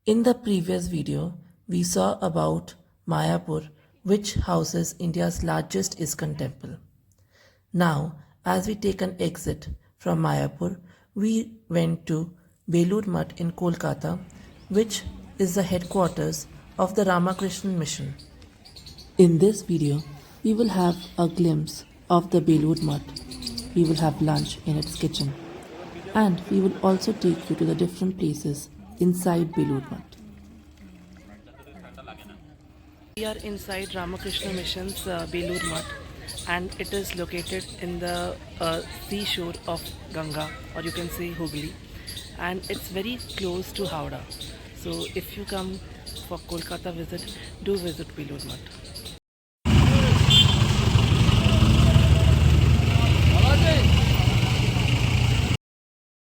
In the previous video, we saw about Mayapur, which houses India's largest ISKCON temple. Now, as we take an exit from Mayapur, we went to Belur Math in Kolkata, which is the headquarters of the Ramakrishna Mission. In this video, we will have a glimpse of the Belur Math. We will have lunch in its kitchen. And we will also take you to the different places inside Belur Math. We are inside Ramakrishna Mission's Belur Math, and it is located in the seashore of Ganga, or you can say Hooghly, and it's very close to Howrah. So if you come for Kolkata visit, do visit Belur Math.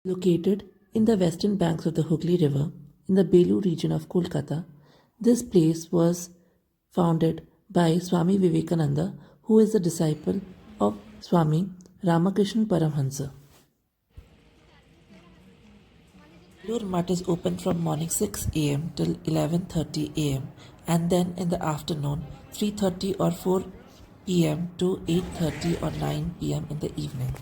Located in the western banks of the Hooghly River in the Belur region of Kolkata, this place was founded by Swami Vivekananda, who is the disciple of Swami Ramakrishna Paramhansa. Belur Math is open from morning 6 am till 11:30 am, and then in the afternoon 3:30 or 4 pm to 8:30 or 9 pm in the evening.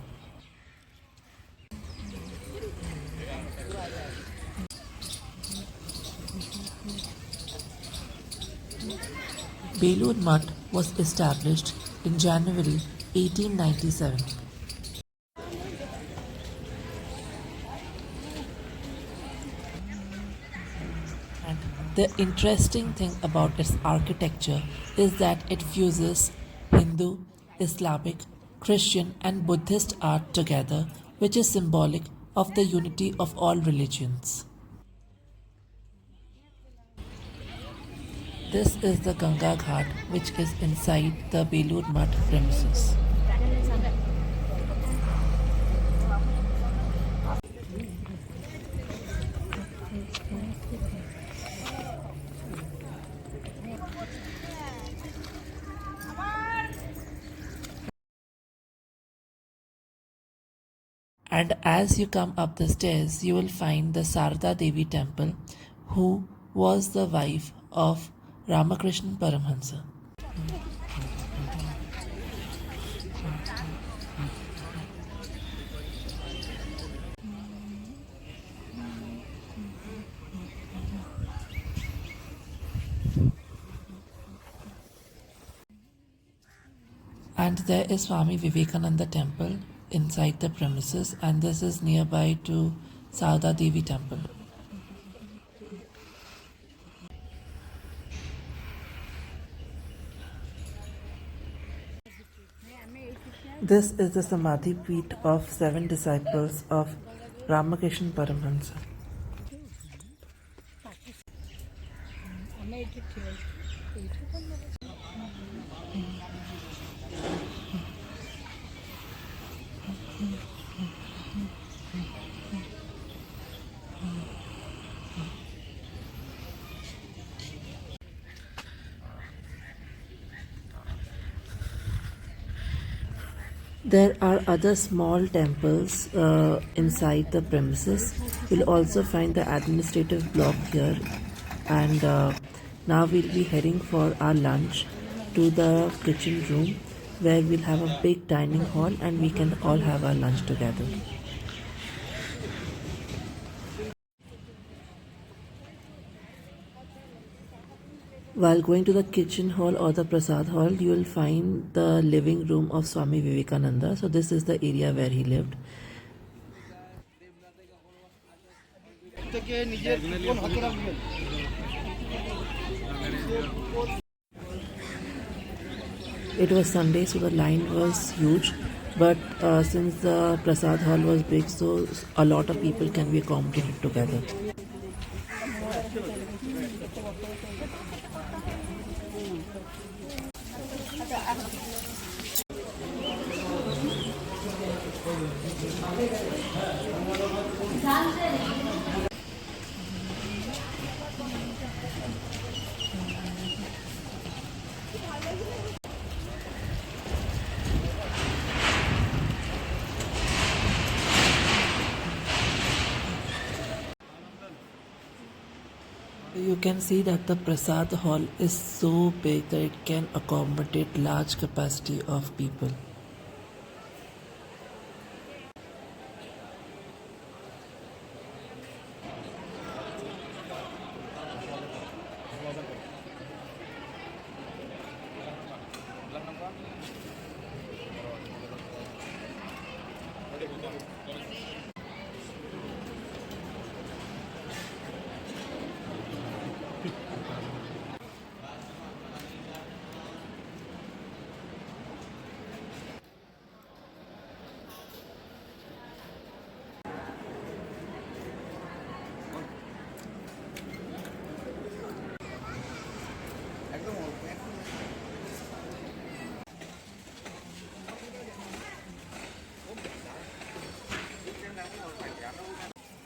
Belur Math was established in January 1897. And the interesting thing about its architecture is that it fuses Hindu, Islamic, Christian and Buddhist art together, which is symbolic of the unity of all religions. This is the Ganga Ghat, which is inside the Belur Math premises. And as you come up the stairs, you will find the Sarada Devi temple, who was the wife of Ramakrishna Paramhansa. And there is Swami Vivekananda temple inside the premises, and this is nearby to Sarada Devi temple. This is the Samadhi Peeth of 7 disciples of Ramakrishna Paramhansa. There are other small temples inside the premises. You'll also find the administrative block here, and now we'll be heading for our lunch to the kitchen room, where we'll have a big dining hall and we can all have our lunch together. While going to the kitchen hall or the Prasad hall, you will find the living room of Swami Vivekananda. So this is the area where he lived. It was Sunday, so the line was huge. But since the Prasad hall was big, so a lot of people can be accommodated together. You can see that the Prasad hall is so big that it can accommodate large capacity of people.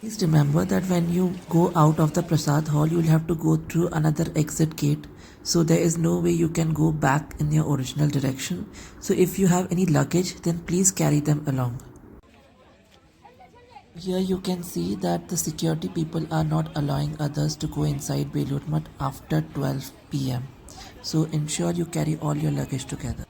Please remember that when you go out of the Prasad hall, you'll have to go through another exit gate. So there is no way you can go back in your original direction. So if you have any luggage, then please carry them along. Here you can see that the security people are not allowing others to go inside Belur Math after 12 p.m. So ensure you carry all your luggage together.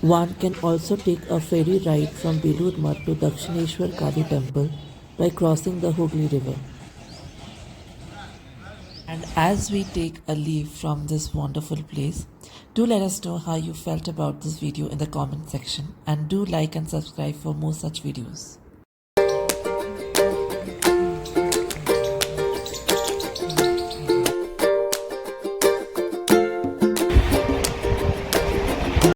One can also take a ferry ride from Belur Math to Dakshineshwar Kali temple by crossing the Hooghly River. And as we take a leave from this wonderful place, do let us know how you felt about this video in the comment section, and do like and subscribe for more such videos.